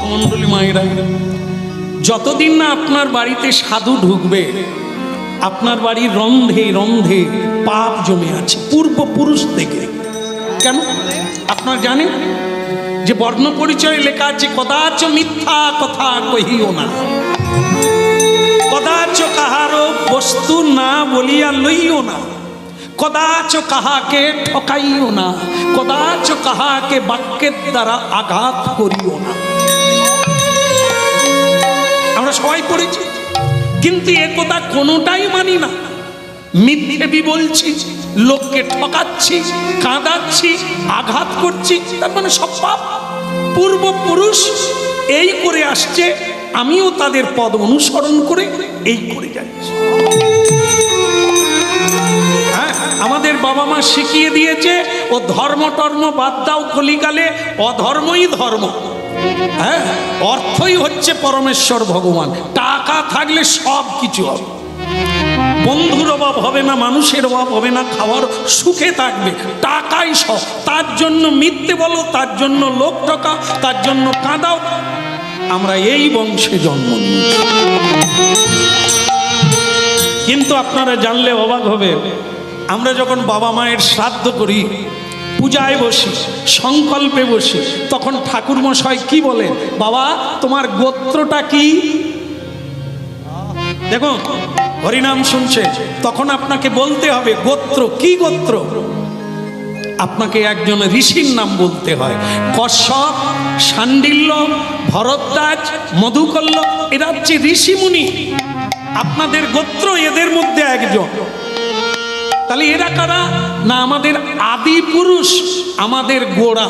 ভক্তমণ্ডলী মায়েরা, যতদিন না আপনার বাড়িতে সাধু ঢুকবে, আপনার বাড়ির রন্ধে রন্ধে পাপ জমে আছে পূর্বপুরুষ থেকে। কেন আপনার জানেন যে বর্ণ পরিচয় লেখা আছে, কদাচ মিথ্যা কথা কহিও না, কদাচ কাহারো বস্তু না বলিয়া লইও না, কদাচ কাহাকে ঠকাইও না, কদাচ কাহাকে বাক্যের দ্বারা আঘাত করিও না। আমরা সবাই পড়েছি, কিন্তু এ কথা কোনোটাই মানি না। মিথ্যেবি বলছি, লোককে ঠকাচ্ছি, কাঁদাচ্ছি, আঘাত করছি, তার মানে সব পাপ। পূর্বপুরুষ এই করে আসছে, আমিও তাদের পদ অনুসরণ করে এই করে যাচ্ছি। হ্যাঁ, আমাদের বাবা মা শিখিয়ে দিয়েছে ও ধর্ম টর্ম বাদ দাও, কলিকালে অধর্মই ধর্ম। হ্যাঁ, অর্থই হচ্ছে পরমেশ্বর ভগবান। টাকা থাকলে সব কিছু হবে, বন্ধুর অভাব হবে না, মানুষের অভাব হবে না, খাওয়ার সুখে থাকবে, টাকাই সব। তার জন্য মিথ্যে বলো, তার জন্য লোক ঠকাও, তার জন্য কাঁদাও। আমরা এই বংশে জন্ম নিয়েছি। কিন্তু আপনারা জানলে অবাক হবে, আমরা যখন বাবা মায়ের শ্রাদ্ধ করি, পূজায় বসি, সংকল্পে বসি, তখন ঠাকুর মশাই কি বলে, বাবা তোমার গোত্রটা কি? দেখুন, হরিনাম শুনছে, তখন আপনাকে বলতে হবে গোত্র কি। গোত্র আপনাকে একজন ঋষির নাম বলতে হয়। কশ্যপ, শাণ্ডিল্য, ভরদ্বাজ, মধুকল্য, এরা হচ্ছে ঋষিমুনি। আপনাদের গোত্র এদের মধ্যে একজন। তাহলে এরা কারা? না আমাদের আদি পুরুষ, আমাদের গোড়া।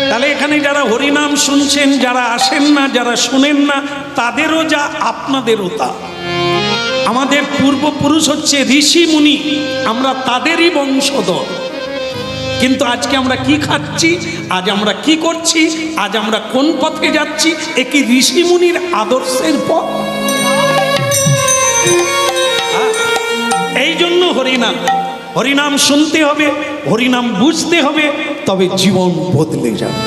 তাহলে এখানে যারা হরিনাম শুনছেন, যারা আসেন না, যারা শুনেন না, তাদেরও যা আপনাদেরও তা। আমাদের পূর্বপুরুষ হচ্ছে ঋষি মুনি, আমরা তাদেরই বংশধর। কিন্তু আজকে আমরা কি খাচ্ছি, আজ আমরা কি করছি, আজ আমরা কোন পথে যাচ্ছি, এ কি ঋষি মুনির আদর্শের পথ? এই জন্য হরিনাম, হরিনাম শুনতে হবে, হরিনাম বুঝতে হবে, তবে জীবন বদলে যাবে।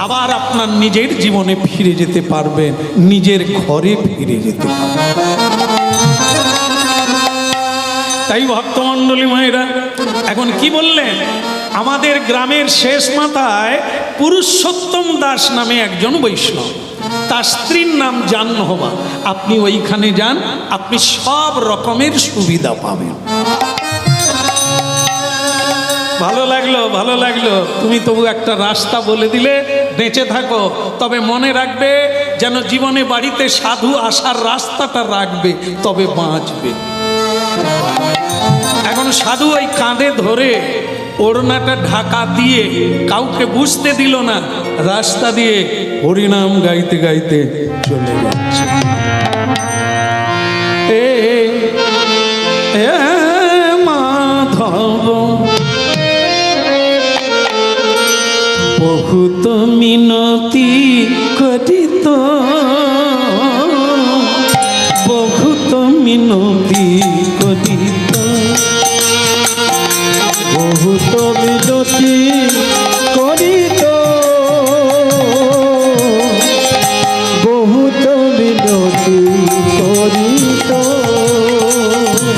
আবার আপনার নিজের জীবনে ফিরে যেতে পারবেন, নিজের ঘরে ফিরে যেতে পারবেন। তাই ভক্তমণ্ডলী মায়েরা, এখন কি বললেন? আমাদের গ্রামের শেষ মাথায় পুরুষোত্তম দাস নামে একজন বৈষ্ণব, তার স্ত্রীর নাম জাহ্নবা। আপনি ওইখানে যান, আপনি সব রকমের সুবিধা পাবেন। ভালো লাগলো, ভালো লাগলো। তুমি তবু একটা রাস্তা বলে দিলে, বেঁচে থাকো। তবে মনে রাখবে যেন জীবনে বাড়িতে সাধু আসার রাস্তাটা রাখবে, তবে বাঁচবে। এখন সাধু ওই কাঁধে ধরে ওড়নাটা ঢাকা দিয়ে কাউকে বুঝতে দিল না, রাস্তা দিয়ে হরিনাম গাইতে গাইতে চলে যাচ্ছে। মাধব বহুত মিনতি করিত, বহুত মিনতি করিত, বহুত মিনতি করিত, বহুত মিনতি করিত।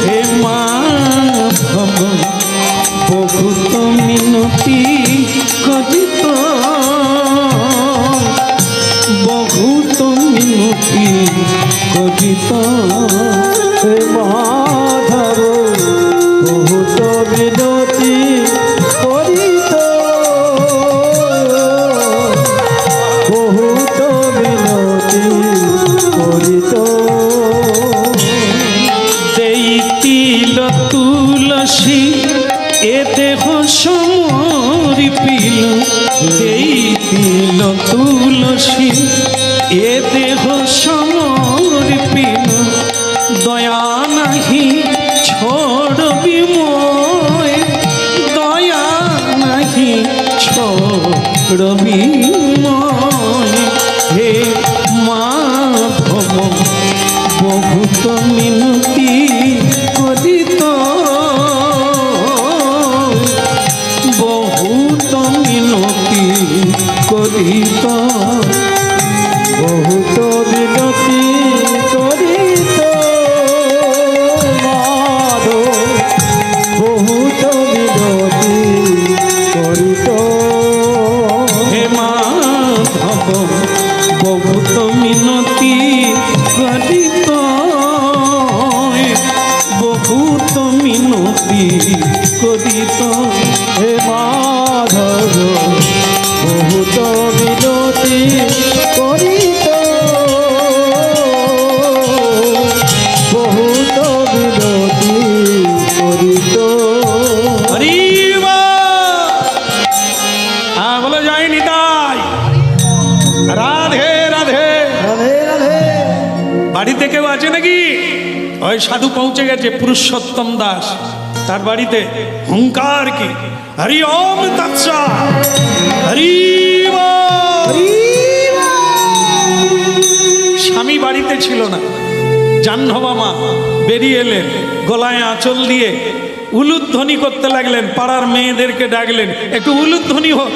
হে মাধব বহুত মিনতি করিত, বহুত মিনতি করিত। হে মাধব বহুত মিনতি করিত, বহুত মিনতি করিত। দেইতিল তুলসী এ দেহ সমর্পিল, দেইতিল তুলসী এ দেহ সমর্পিল। দয়া নাহি ছড়বি মোয়, দয়া নাহি ছড়বি মোয়। হে মাধব বহুত মিনতি করিত, বহুত করিত, বহুত বিনতি করিত মাধব, বহুত বিনতি করিত। হে মাধব বহুত মিনতি করিত, বহুত মিনতি করিত। হে মাধব বহুত বিনতি করিত, বহুত বিনতি করিত। হরি হ্যাঁ বলে যায়নি তাই। রাধে রাধে। রাধে রাধে। বাড়িতে কেউ আছে নাকি? ওই সাধু পৌঁছে গেছে পুরুষোত্তম দাস, তার বাড়িতে হুঙ্কার কি হরি ওম তৎসা হরি বল। স্বামী বাড়িতে ছিল না, জাহ্নবা মা বেরিয়ে এলেন, গলায় আঁচল দিয়ে উলুধ্বনি করতে লাগলেন, পাড়ার মেয়েদেরকে ডাকলেন, একটু উলুধ্বনি হোক।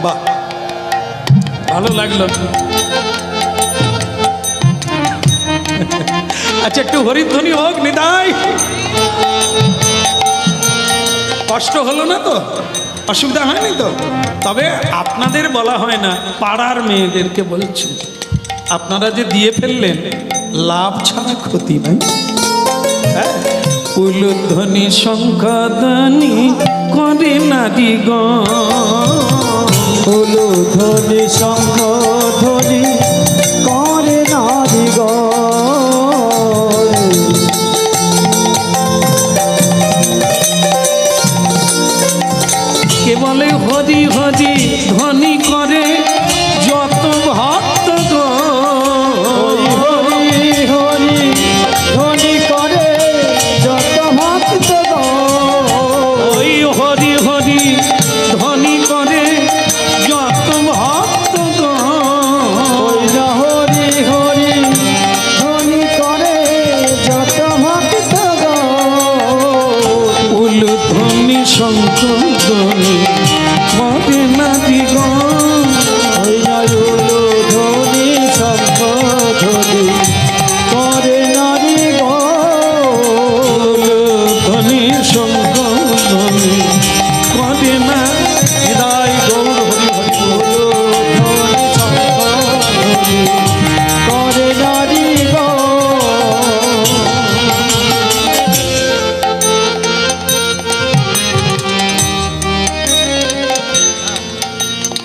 বাহ, ভালো লাগলো। আচ্ছা একটু হরিধ্বনি হোক নিতাই। কষ্ট হলো না তো? অসুবিধা হয়নি তো? তবে আপনাদের বলা হয় না, পাড়ার মেয়েদেরকে বলছি, আপনারা যে দিয়ে ফেললেন লাভ ছাড়া ক্ষতি নাই। হ্যাঁ, উলুধ্বনি শঙ্খধ্বনি করে নারী উলুধ্বনি শঙ্খধ্বনি করে নারীগণ। কে বলে হরি হরি ধ্বনি করে যত ভক্ত গো। হরি হরি ধ্বনি করে যত ভক্তগণ। ওই হরি হরি ধ্বনি করে যত ভক্ত গো। ওই হরি হরি ধ্বনি করে যত ভক্তগণ। উলুধ্বনি শঙ্খধ্বনি করে নারী গো। ওই উলুধ্বনি শঙ্খধ্বনি করে নারীগণ। উলুধ্বনি শঙ্খধ্বনি করে না হৃদয় গৌর হরি হরি বল। উলুধ্বনি শঙ্খধ্বনি করে নারীগণ।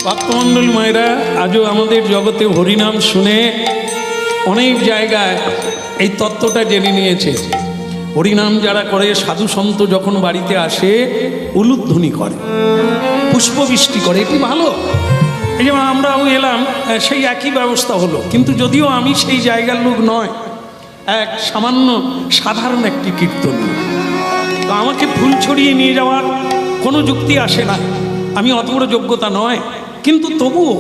ভক্তমণ্ডলী মায়েরা, আজও আমাদের জগতে হরিনাম শুনে অনেক জায়গায় এই তত্ত্বটা জেনে নিয়েছে। হরিনাম যারা করে, সাধু সন্ত যখন বাড়িতে আসে উলুধ্বনি করে, পুষ্পবৃষ্টি করে, এটি ভালো। এই যেমন আমরাও এলাম, সেই একই ব্যবস্থা হলো। কিন্তু যদিও আমি সেই জায়গার লোক নয়, এক সামান্য সাধারণ একটি কীর্তন, তো আমাকে ফুল ছড়িয়ে নিয়ে যাওয়ার কোনো যুক্তি আসে না, আমি অত বড় যোগ্যতা নয়। কিন্তু তবুও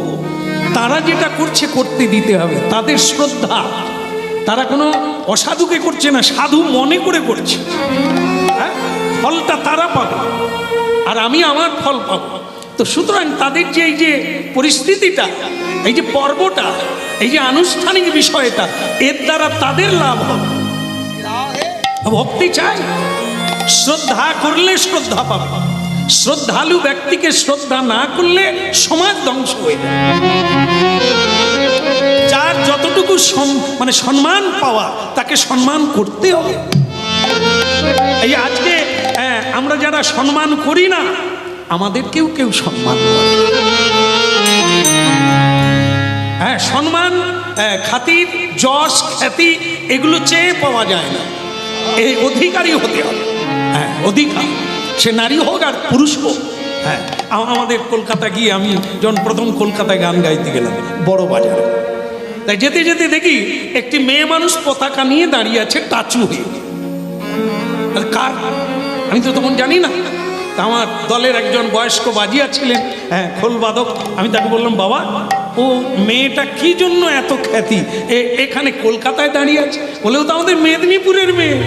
তারা যেটা করছে করতে দিতে হবে, তাদের শ্রদ্ধা। তারা কোনো অসাধুকে করছে না, সাধু মনে করে করছে। হ্যাঁ, ফলটা তারা পাবে আর আমি আমার ফল পাবো। তো সুতরাং তাদের যে এই যে পরিস্থিতিটা, এই যে পর্বটা, এই যে আনুষ্ঠানিক বিষয়টা, এর দ্বারা তাদের লাভ হবে। ভক্তি চাই, শ্রদ্ধা করলে শ্রদ্ধা পাবে। শ্রদ্ধালু ব্যক্তিকে শ্রদ্ধা না করলে সমাজ ধ্বংস হয়ে যায়। যার যতটুকু মানে সম্মান পাওয়া, তাকে সম্মান করতে হবে। এই আজকে আমরা যারা সম্মান করি না, আমাদেরকেও কেউ সম্মান করে। হ্যাঁ, সম্মান, খাতির, যশ, খ্যাতি এগুলো চেয়ে পাওয়া যায় না, এই অধিকারী হতে হবে। হ্যাঁ, অধিকার, সে নারী হোক আর পুরুষ হোক। হ্যাঁ, আমাদের কলকাতা গিয়ে আমি যখন প্রথম কলকাতায় গান গাইতে গেলাম বড় বাজারে, তাই যেতে যেতে দেখি একটি মেয়ে মানুষ পতাকা নিয়ে দাঁড়িয়ে আছে টাচু হয়ে। কার? আমি তো তখন জানি না। তা আমার দলের একজন বয়স্ক বাজিয়া ছিলেন, হ্যাঁ, খোল বাদক। আমি তাকে বললাম, বাবা ও মেয়েটা কি জন্য এত খ্যাতি এখানে কলকাতায় দাঁড়িয়ে আছে? বলে ও তো আমাদের মেদিনীপুরের মেয়ে।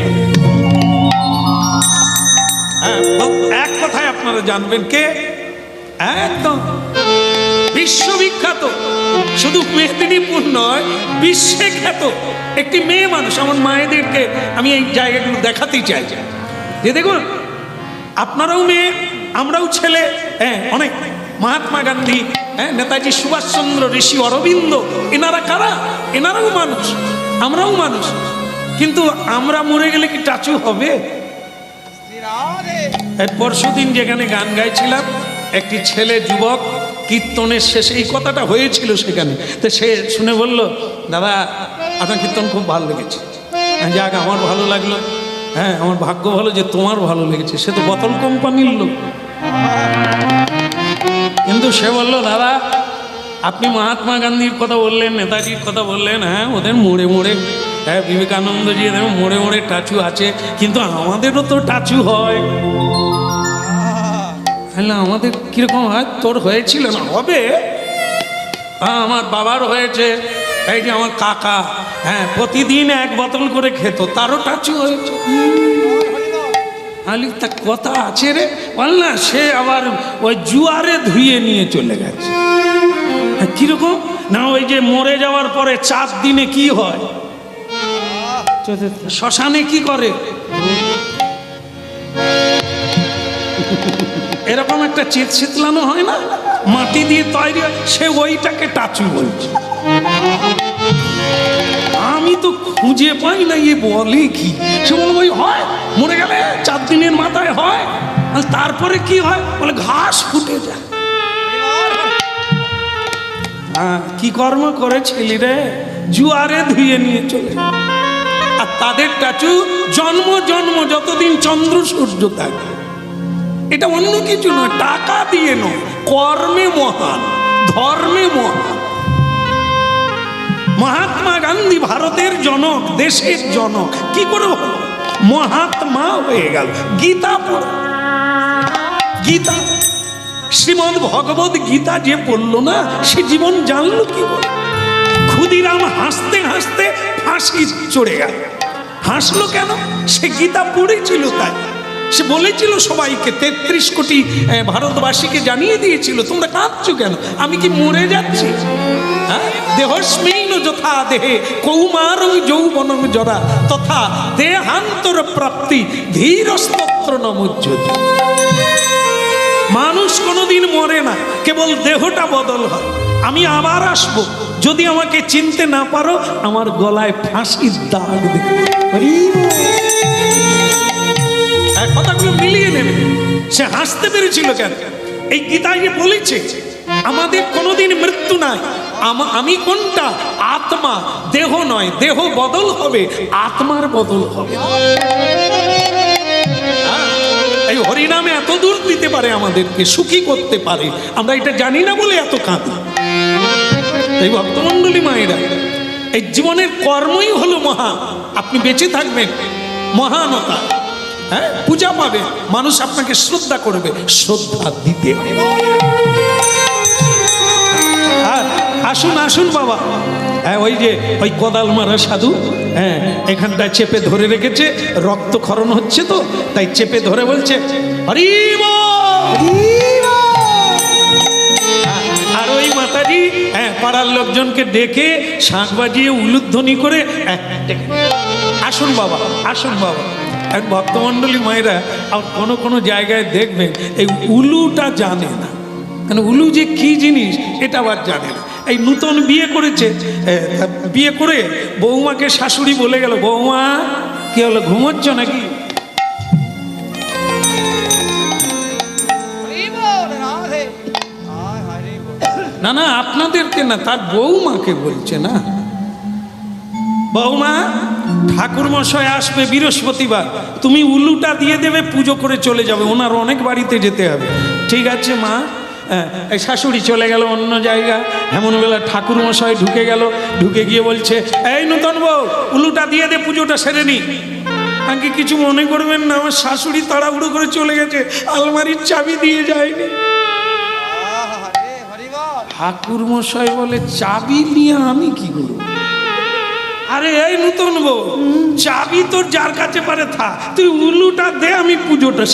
হ্যাঁ, এক কথায় আপনারা জানবেন কে, একদম বিশ্ববিখ্যাত, শুধু মেদিনীপুর নয় বিশ্বে খ্যাত একটি মেয়ে মানুষ। আমার মায়েদেরকে আমি এই জায়গাগুলো দেখাতেই চাই যে দেখুন, আপনারাও মেয়ে, আমরাও ছেলে, হ্যাঁ অনেক। মহাত্মা গান্ধী, হ্যাঁ নেতাজি সুভাষচন্দ্র, ঋষি অরবিন্দ, এনারা কারা? এনারাও মানুষ, আমরাও মানুষ। কিন্তু আমরা মরে গেলে কি টাচু হবে? পরশুদিন যেখানে গান গাইছিলাম, একটি ছেলে যুবক কীর্তনের শেষে এই কথাটা হয়েছিল সেখানে, তো সে শুনে বলল, দাদা আপনার কীর্তন খুব ভালো লেগেছে। যাক, আমার ভালো লাগলো, হ্যাঁ আমার ভাগ্য ভালো যে তোমার ভালো লেগেছে। সে তো বোতল কোম্পানির লোক, কিন্তু সে বললো, দাদা আপনি মহাত্মা গান্ধীর কথা বললেন, নেতাজির কথা বললেন, হ্যাঁ ওদের মোড়ে মোড়ে, হ্যাঁ বিবেকানন্দজি এদের মোড়ে মোড়ে টাচু আছে, কিন্তু আমাদেরও তো টাচু হয়। তাহলে আমাদের কীরকম হয়? তোর হয়েছিল না? হবে, হ্যাঁ আমার বাবার হয়েছে, এই যে আমার কাকা, হ্যাঁ প্রতিদিন এক বোতল করে খেত, তারও টাচু হয়েছে। আলি তা কথা আছে রে, বল না, সে আবার ওই জুয়ারে ধুয়ে নিয়ে চলে গেছে। কিরকম না, ওই যে মরে যাওয়ার পরে 4 দিনে কি হয়, শ্মশানে কি করে, এরকম একটা চিত শীতলানো হয় না, মাটি দিয়ে তৈরি, সে ওইটাকে টাচু বলছে। আমি তো খুঁজে পাই না এ বলে কি, সে বলে ওই হয়, মরে গেলে 4 দিনের মাথায় হয়। আর তারপরে কি হয় বলে, ঘাস ফুটে যায়। হ্যাঁ কি কর্ম করেছিলি রে, জুয়ারে ধুয়ে নিয়ে চলে। আর তাদের টাচু জন্ম জন্ম যতদিন চন্দ্র সূর্য থাকে। এটা অন্য কিছু নয়, টাকা দিয়ে নয়, কর্মে মহান, ধর্মে মহান। মহাত্মা গান্ধী ভারতের জনক, দেশের জনক, কি করে হলো? মহাত্মা হয়ে গেল। গীতা পড়ো, গীতা, শ্রীমদ্ ভগবত গীতা যে পড়লো না, সে জীবন জানলো কি করে? ক্ষুদিরাম হাসতে হাসতে ফাঁসি চড়ে গেল। হাসলো কেন? সে গীতা পড়েছিল তাই। সে বলেছিল সবাইকে, 33 কোটি ভারতবাসীকে জানিয়ে দিয়েছিল, তোমরা কাঁদছো কেন? আমি কি মরে যাচ্ছি? দেহস্মিন যথা দেহে কৌমারং যৌবনং জরা তথা দেহান্তর প্রাপ্তি ধীরস্তত্র নমুজ্জ্বতি। মানুষ কোনোদিন মরে না, কেবল দেহটা বদল হয়। আমি আবার আসবো, যদি আমাকে চিনতে না পারো আমার গলায় ফাঁসির দাগ দেখো। কথাগুলো মিলিয়ে নেবে। সে হাসতে পেরেছিল কেন? এই গীতায় বলেছে আমাদের কোনোদিন মৃত্যু নাই। আমি কোনটা? আত্মা, দেহ নয়। দেহ বদল হবে, আত্মার বদল হবে। এই হরিনামে এত দূর দিতে পারে, আমাদেরকে সুখী করতে পারে, আমরা এটা জানি না বলে এত কাঁদি। এই ভক্তমণ্ডলী মায়েরা, এই জীবনের কর্মই হলো মহান। আপনি বেঁচে থাকবেন মহানতা, হ্যাঁ পূজা পাবে, মানুষ আপনাকে শ্রদ্ধা করবে, শ্রদ্ধা দিতে। আসুন আসুন বাবা, হ্যাঁ ওই যে ওই কোদাল মারা সাধু, হ্যাঁ এখানটায় চেপে ধরে রেখেছে, রক্তক্ষরণ হচ্ছে তো তাই চেপে ধরে বলছে হরি বল। আর ওই মাতাজি হ্যাঁ পাড়ার লোকজনকে ডেকে শাঁখ বাজিয়ে উলুধ্বনি করে আসুন বাবা, আসুন বাবা। এক ভক্তমণ্ডলী মায়েরা কোনো কোনো জায়গায় দেখবেন এই উলুটা জানে না, কেন উলু যে কি জিনিস এটা আবার জানে না। এই নূতন বিয়ে করেছে, বিয়ে করে বৌমাকে শাশুড়ি বলে গেল, বৌমা কি হলো, ঘুমোচ্ছ নাকি? না না আপনাদেরকে না, তার বৌমাকে বলছে না। বৌমা ঠাকুর মশাই আসবে বৃহস্পতিবার, তুমি উলুটা দিয়ে দেবে, পুজো করে চলে যাবে, ওনার অনেক বাড়িতে যেতে হবে। ঠিক আছে মা। এই শাশুড়ি চলে গেল অন্য জায়গা। এমন বেলা ঠাকুর মশাই ঢুকে গেল, ঢুকে গিয়ে বলছে এই নূতন বউ উলুটা দিয়ে দে, পুজোটা সেরে নি। আগে কিছু মনে করবেন না, আমার শাশুড়ি তাড়াহুড়ো করে চলে গেছে, আলমারির চাবি দিয়ে যায়নি। ঠাকুর মশাই বলে চাবি নিয়ে আমি কি করব? আরে এই নূতন বউ, চাবি তোর যার কাছে পারে থা, তুই উলুটা দে, আমি পুজোটা